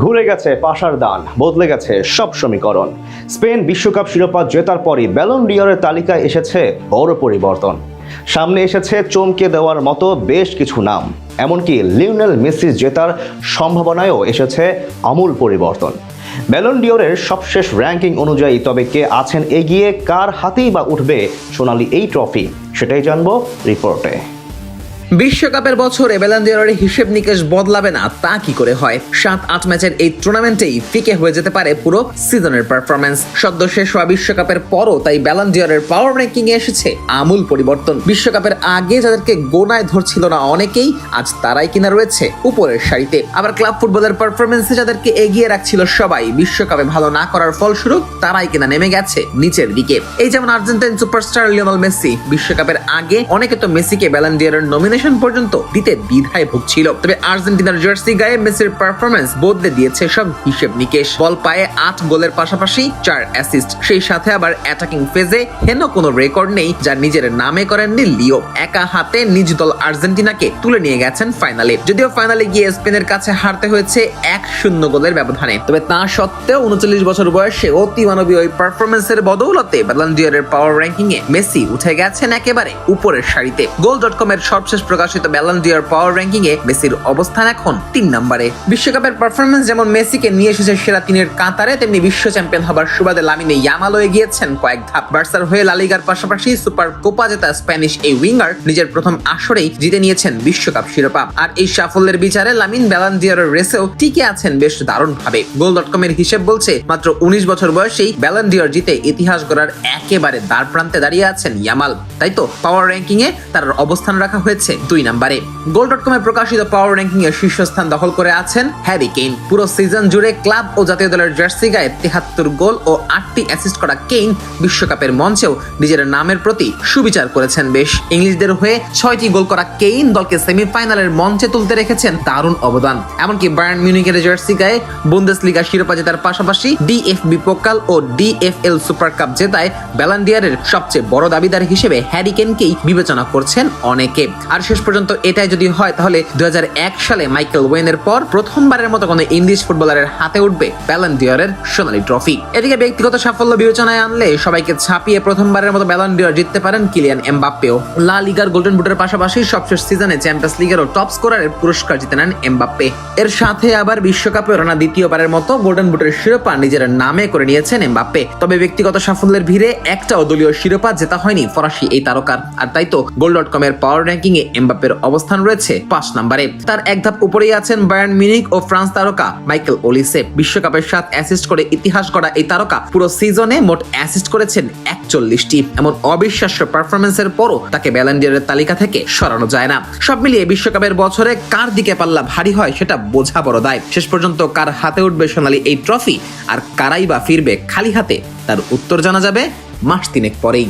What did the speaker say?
ঘুরে গেছে পাশার দান, বদলে গেছে সব সমীকরণ। স্পেন বিশ্বকাপ শিরোপা জেতার পরই ব্যালন ডিওরের তালিকায় এসেছে বড় পরিবর্তন। সামনে এসেছে চমকে দেওয়ার মতো বেশ কিছু নাম, এমনকি লিওনেল মেসি জেতার সম্ভাবনায়ও এসেছে আমূল পরিবর্তন। ব্যালন ডিওরের সবশেষ র্যাঙ্কিং অনুযায়ী তবে কে আছেন এগিয়ে, কার হাতেই বা উঠবে সোনালি এই ট্রফি, সেটাই জানবো রিপোর্টে। বিশ্বকাপের বছরে ব্যালন ডিওরের হিসেব নিকেশ বদলাবে না তা কি করে হয়? 7-8 ম্যাচের এই টুর্নামেন্টেই ফিকে হয়ে যেতে পারে পুরো সিজনের পারফরম্যান্স। সদ্য শেষ হওয়া বিশ্বকাপের পরও তাই ব্যালন ডিওরের পাওয়ার র্যাঙ্কিং এ এসেছে আমূল পরিবর্তন। বিশ্বকাপের আগে যাদেরকে গোনায় ধরছিল না অনেকেই, আজ তারাই কিনা রয়েছে উপরের সারিতে। আবার ক্লাব ফুটবলের পারফরম্যান্সে যাদেরকে এগিয়ে রাখছিল সবাই, বিশ্বকাপে ভালো না করার ফলস্বরূপ তারাই কিনা নেমে গেছে নিচের দিকে। এই যেমন আর্জেন্টাইন সুপারস্টার লিওনেল মেসি। বিশ্বকাপের আগে অনেকে তো মেসিকে ব্যালন ডিওরের নমিনেশন পর্যন্ত দিতে দ্বিধায় ভুগছিল, তবে আর্জেন্টিনার জার্সি গায়ে মেসির পারফরম্যান্স বদলে দিয়েছে সব হিসেব নিকেশ। বল পায়ে 8 গোলের পাশাপাশি 4 অ্যাসিস্ট, সেই সাথে আবার অ্যাটাকিং ফেজে হেন কোনো রেকর্ড নেই যা নিজের নামে করেননি লিও। একা হাতে নিজ দল আর্জেন্টিনাকে তুলে নিয়ে গেছেন ফাইনালে। যদিও ফাইনালে গিয়ে স্পেনের কাছে হারতে হয়েছে 1-0 গোলের ব্যবধানে, তবে তা সত্ত্বেও 39 বছর বয়সে অতি মানবীয় ওই পারফরম্যান্সের বদৌলতে ব্যালন ডিওরের পাওয়ার র্যাঙ্কিং এ মেসি উঠে গেছেন একেবারে উপরের সারিতে। goal.com এর সর্বশেষ প্রকাশিত ব্যালন ডিওর পাওয়ার র্যাঙ্কিং এ মেসির অবস্থান এখন 3 নম্বরে। বিশ্বকাপের পারফরম্যান্স যেমন মেসিকে নিয়ে এসেছে সেরা 3-এর কাতারে, তেমনি বিশ্ব চ্যাম্পিয়ন হবার সুবাদে লামিনে ইয়ামালও এগিয়েছেন কয়েক ধাপ। বার্সার হয়ে লা লিগার পাশাপাশি সুপার কোপা জেতা স্প্যানিশ এই উইঙ্গার নিজের প্রথম আসরেই জিতে নিয়েছেন বিশ্বকাপ শিরোপা। আর এই সাফল্যের বিচারে লামিন ব্যালন ডিওরের রেসেও টিকে আছেন বেশ দারুণভাবে। goal.com এর হিসেব বলছে মাত্র 19 বছর বয়সেই ব্যালন ডিওর জিতে ইতিহাস গড়ার একেবারে দ্বার প্রান্তে দাঁড়িয়ে আছেন ইয়ামাল। তাই তো পাওয়ার র্যাঙ্কিং এ তার অবস্থান রাখা হয়েছে 2 নম্বরে। goal.com এ প্রকাশিত পাওয়ার র্যাঙ্কিং এর শীর্ষস্থান দখল করে আছেন হ্যারি কেইন। পুরো সিজন জুড়ে ক্লাব ও জাতীয় দলের জার্সি গায়ে 73 গোল ও 8টি অ্যাসিস্ট করা কেইন বিশ্বকাপের মঞ্চেও নিজের নামের প্রতি সুবিচার করেছেন বেশ। ইংলিশদের হয়ে 6টি গোল করা কেইন দলকে সেমিফাইনালের মঞ্চে তুলতে রেখেছেন দারুণ অবদান। এমনকি বায়ার্ন মিউনিখের জার্সি গায়ে বুন্দেসলিগা শিরোপা জেতার পাশাপাশি ডিএফবি পোকাল ও ডিএফএল সুপার কাপ জেতায় ব্যালন ডিওরের সবচেয়ে বড় দাবিদার হিসেবে হ্যারি কেইনকেই বিবেচনা করছেন অনেকে। আর শেষ পর্যন্ত এটাই যদি হয় তাহলে 2001 সালে মাইকেল ওয়েনের পর প্রথমবারের মতো কোনো ইংলিশ ফুটবলারের হাতে উঠবে ব্যালন ডিওরের সোনালী ট্রফি। এদিকে ব্যক্তিগত সাফল্য বিবেচনায় আনলে সবাইকে ছাপিয়ে প্রথমবারের মতো ব্যালন ডিওর জিততে পারেন কিলিয়ান এমবাপ্পেও। লা লিগার গোল্ডেন বুটের পাশাপাশি সবশেষ সিজনে চ্যাম্পিয়ন্স লিগেরও টপ স্কোরারের পুরস্কার জিতে নেন এমবাপ্পে। এর সাথে আবার বিশ্বকাপে রানা দ্বিতীয়বারের মতো গোল্ডেন বুটের শিরোপা নিজের নামে করে নিয়েছেন এমবাপ্পে। তবে ব্যক্তিগত সাফল্যের ভিড়ে একটাও দলীয় শিরোপা জেতা হয়নি ফরাসি এই তারকার। আর তাই তো goal.com এর পাওয়ার র্যাঙ্কিং এ এমবাপ্পের অবস্থান রয়েছে 5 নম্বরে। তার এক ধাপ উপরেই আছেন বায়ার্ন মিউনিখ ও ফ্রান্স তারকা মাইকেল ওলিসে। বিশ্বকাপের 7 অ্যাসিস্ট করে ইতিহাস গড়া এই তারকা পুরো সিজনে মোট অ্যাসিস্ট করেছেন 41টি। এমন অবিশ্বাস্য পারফরম্যান্সের পরও তাকে ব্যালন ডিওরের তালিকা থেকে সরানো যায় না। সব মিলিয়ে বিশ্বকাপের বছরে কার দিকে পাল্লা ভারী হয় সেটা বোঝা বড় দায়। শেষ পর্যন্ত কার হাতে উঠবে সোনালী এই ট্রফি আর কারাই বা ফিরবে খালি হাতে, তার উত্তর জানা যাবে মাস 3 পরেই।